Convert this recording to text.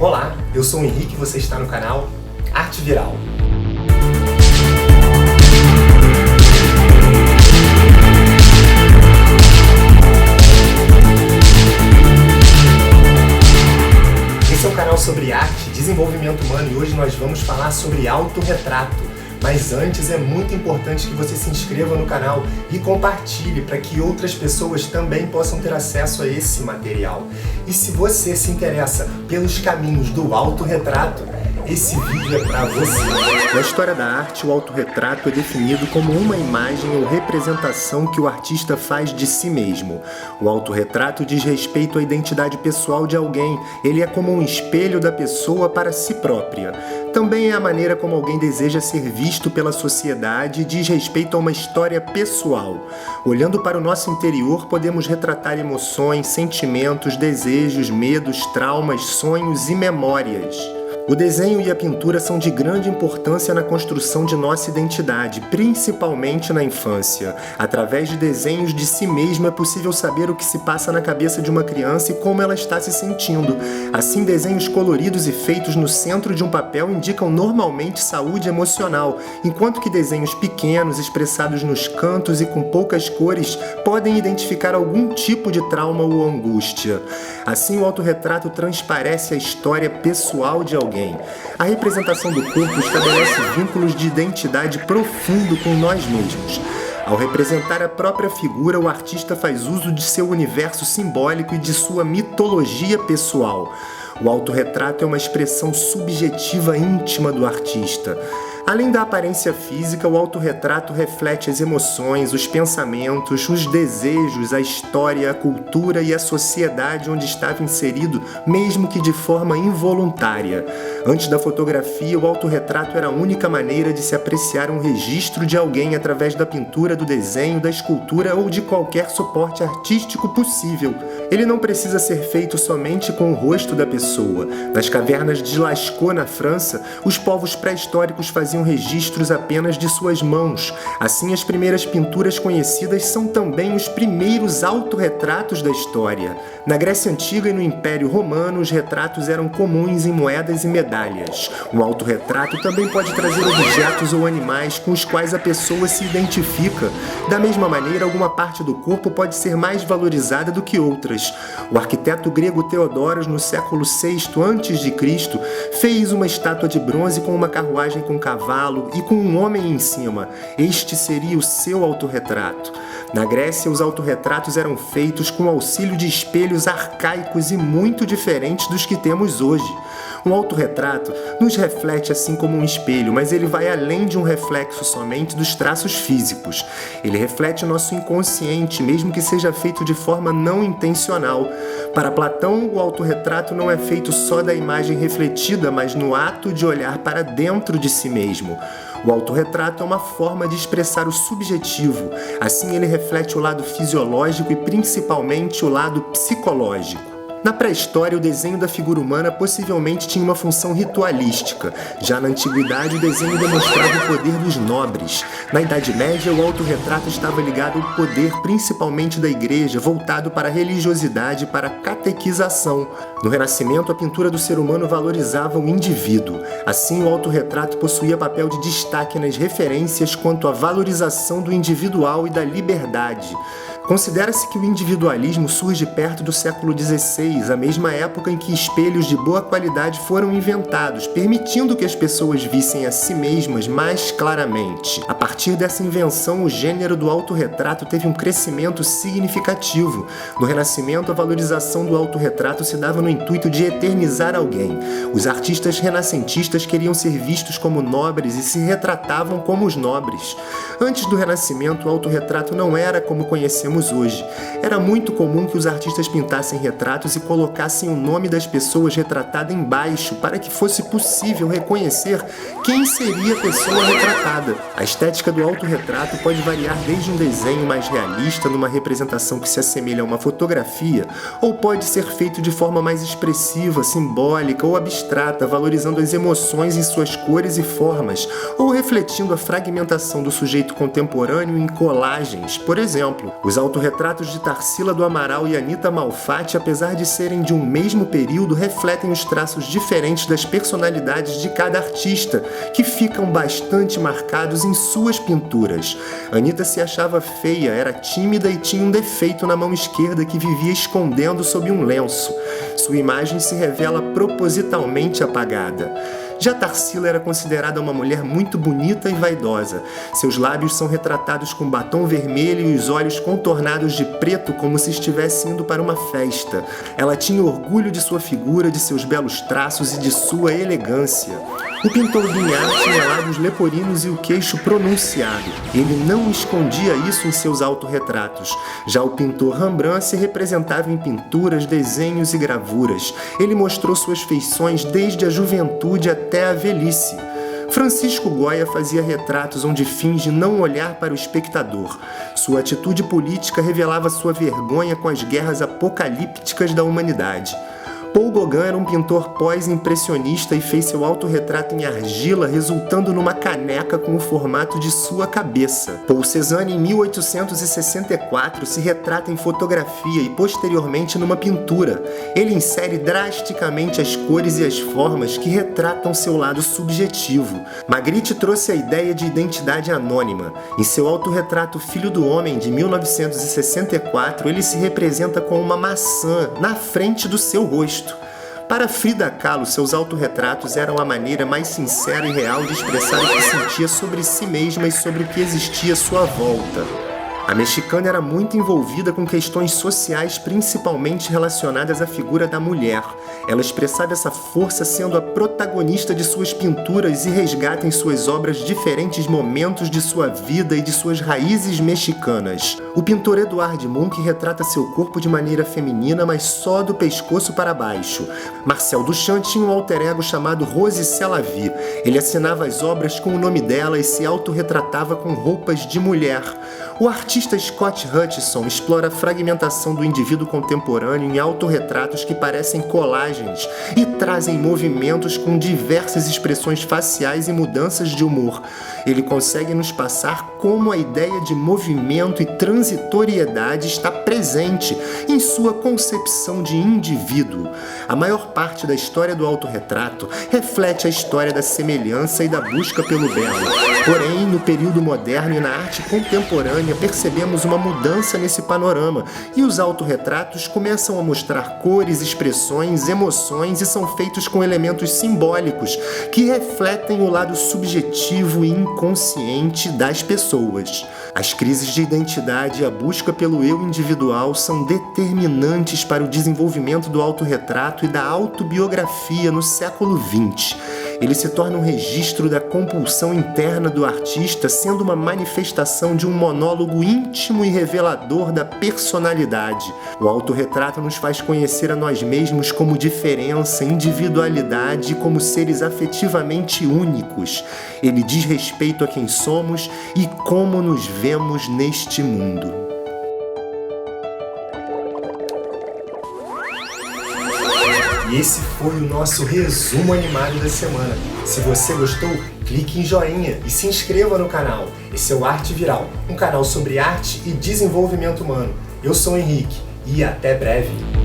Olá, eu sou o Henrique e você está no canal Arte Viral. Esse é um canal sobre arte, desenvolvimento humano e hoje nós vamos falar sobre autorretrato. Mas antes é muito importante que você se inscreva no canal e compartilhe para que outras pessoas também possam ter acesso a esse material. E se você se interessa pelos caminhos do autorretrato, esse vídeo é para você. Na história da arte, o autorretrato é definido como uma imagem ou representação que o artista faz de si mesmo. O autorretrato diz respeito à identidade pessoal de alguém. Ele é como um espelho da pessoa para si própria. Também é a maneira como alguém deseja ser visto pela sociedade e diz respeito a uma história pessoal. Olhando para o nosso interior, podemos retratar emoções, sentimentos, desejos, medos, traumas, sonhos e memórias. O desenho e a pintura são de grande importância na construção de nossa identidade, principalmente na infância. Através de desenhos de si mesmo é possível saber o que se passa na cabeça de uma criança e como ela está se sentindo. Assim, desenhos coloridos e feitos no centro de um papel indicam normalmente saúde emocional, enquanto que desenhos pequenos, expressados nos cantos e com poucas cores, podem identificar algum tipo de trauma ou angústia. Assim, o autorretrato transparece a história pessoal de alguém. A representação do corpo estabelece vínculos de identidade profundo com nós mesmos. Ao representar a própria figura, o artista faz uso de seu universo simbólico e de sua mitologia pessoal. O autorretrato é uma expressão subjetiva íntima do artista. Além da aparência física, o autorretrato reflete as emoções, os pensamentos, os desejos, a história, a cultura e a sociedade onde estava inserido, mesmo que de forma involuntária. Antes da fotografia, o autorretrato era a única maneira de se apreciar um registro de alguém através da pintura, do desenho, da escultura ou de qualquer suporte artístico possível. Ele não precisa ser feito somente com o rosto da pessoa. Nas cavernas de Lascaux, na França, os povos pré-históricos faziam registros apenas de suas mãos. Assim, as primeiras pinturas conhecidas são também os primeiros autorretratos da história. Na Grécia Antiga e no Império Romano, os retratos eram comuns em moedas e medalhas. Um autorretrato também pode trazer objetos ou animais com os quais a pessoa se identifica. Da mesma maneira, alguma parte do corpo pode ser mais valorizada do que outras. O arquiteto grego Teodoros, no século VI a.C., fez uma estátua de bronze com uma carruagem com cavalo e com um homem em cima. Este seria o seu autorretrato. Na Grécia, os autorretratos eram feitos com auxílio de espelhos arcaicos e muito diferentes dos que temos hoje. Um autorretrato nos reflete assim como um espelho, mas ele vai além de um reflexo somente dos traços físicos. Ele reflete o nosso inconsciente, mesmo que seja feito de forma não intencional. Para Platão, o autorretrato não é feito só da imagem refletida, mas no ato de olhar para dentro de si mesmo. O autorretrato é uma forma de expressar o subjetivo. Assim, ele reflete o lado fisiológico e principalmente o lado psicológico. Na pré-história, o desenho da figura humana possivelmente tinha uma função ritualística. Já na antiguidade, o desenho demonstrava o poder dos nobres. Na Idade Média, o autorretrato estava ligado ao poder principalmente da igreja, voltado para a religiosidade e para a catequização. No Renascimento, a pintura do ser humano valorizava o indivíduo. Assim, o autorretrato possuía papel de destaque nas referências quanto à valorização do individual e da liberdade. Considera-se que o individualismo surge perto do século XVI, a mesma época em que espelhos de boa qualidade foram inventados, permitindo que as pessoas vissem a si mesmas mais claramente. A partir dessa invenção, o gênero do autorretrato teve um crescimento significativo. No Renascimento, a valorização do autorretrato se dava no intuito de eternizar alguém. Os artistas renascentistas queriam ser vistos como nobres e se retratavam como os nobres. Antes do Renascimento, o autorretrato não era como conhecemos hoje. Era muito comum que os artistas pintassem retratos e colocassem o nome das pessoas retratada embaixo para que fosse possível reconhecer quem seria a pessoa retratada. A estética do autorretrato pode variar desde um desenho mais realista, numa representação que se assemelha a uma fotografia, ou pode ser feito de forma mais expressiva, simbólica ou abstrata, valorizando as emoções em suas cores e formas, ou refletindo a fragmentação do sujeito contemporâneo em colagens. Por exemplo, os autorretratos de Tarsila do Amaral e Anita Malfatti, apesar de serem de um mesmo período, refletem os traços diferentes das personalidades de cada artista, que ficam bastante marcados em suas pinturas. Anita se achava feia, era tímida e tinha um defeito na mão esquerda que vivia escondendo sob um lenço. Sua imagem se revela propositalmente apagada. Já Tarsila era considerada uma mulher muito bonita e vaidosa. Seus lábios são retratados com batom vermelho e os olhos contornados de preto como se estivesse indo para uma festa. Ela tinha orgulho de sua figura, de seus belos traços e de sua elegância. O pintor Guignard tinha lábios leporinos e o queixo pronunciado. Ele não escondia isso em seus autorretratos. Já o pintor Rembrandt se representava em pinturas, desenhos e gravuras. Ele mostrou suas feições desde a juventude até a velhice. Francisco Goya fazia retratos onde finge não olhar para o espectador. Sua atitude política revelava sua vergonha com as guerras apocalípticas da humanidade. Paul Gauguin era um pintor pós-impressionista e fez seu autorretrato em argila, resultando numa caneca com o formato de sua cabeça. Paul Cézanne, em 1864, se retrata em fotografia e posteriormente numa pintura. Ele insere drasticamente as cores e as formas que retratam seu lado subjetivo. Magritte trouxe a ideia de identidade anônima. Em seu autorretrato Filho do Homem, de 1964, ele se representa com uma maçã na frente do seu rosto. Para Frida Kahlo, seus autorretratos eram a maneira mais sincera e real de expressar o que sentia sobre si mesma e sobre o que existia à sua volta. A mexicana era muito envolvida com questões sociais, principalmente relacionadas à figura da mulher. Ela expressava essa força sendo a protagonista de suas pinturas e resgata em suas obras diferentes momentos de sua vida e de suas raízes mexicanas. O pintor Eduard Munch retrata seu corpo de maneira feminina, mas só do pescoço para baixo. Marcel Duchamp tinha um alter ego chamado Rose Selavi. Ele assinava as obras com o nome dela e se autorretratava com roupas de mulher. O artista Scott Hutchison explora a fragmentação do indivíduo contemporâneo em autorretratos que parecem colagens e trazem movimentos com diversas expressões faciais e mudanças de humor. Ele consegue nos passar como a ideia de movimento e transitoriedade está presente em sua concepção de indivíduo. A maior parte da história do autorretrato reflete a história da semelhança e da busca pelo belo. Porém, no período moderno e na arte contemporânea, percebemos uma mudança nesse panorama e os autorretratos começam a mostrar cores, expressões, emoções e são feitos com elementos simbólicos que refletem o lado subjetivo e inconsciente das pessoas. As crises de identidade e a busca pelo eu individual são determinantes para o desenvolvimento do autorretrato e da autobiografia no século XX. Ele se torna um registro da compulsão interna do artista, sendo uma manifestação de um monólogo íntimo e revelador da personalidade. O autorretrato nos faz conhecer a nós mesmos como diferença, individualidade e como seres afetivamente únicos. Ele diz respeito a quem somos e como nos vemos neste mundo. E esse foi o nosso resumo animado da semana. Se você gostou, clique em joinha e se inscreva no canal. Esse é o Arte Viral, um canal sobre arte e desenvolvimento humano. Eu sou o Henrique e até breve.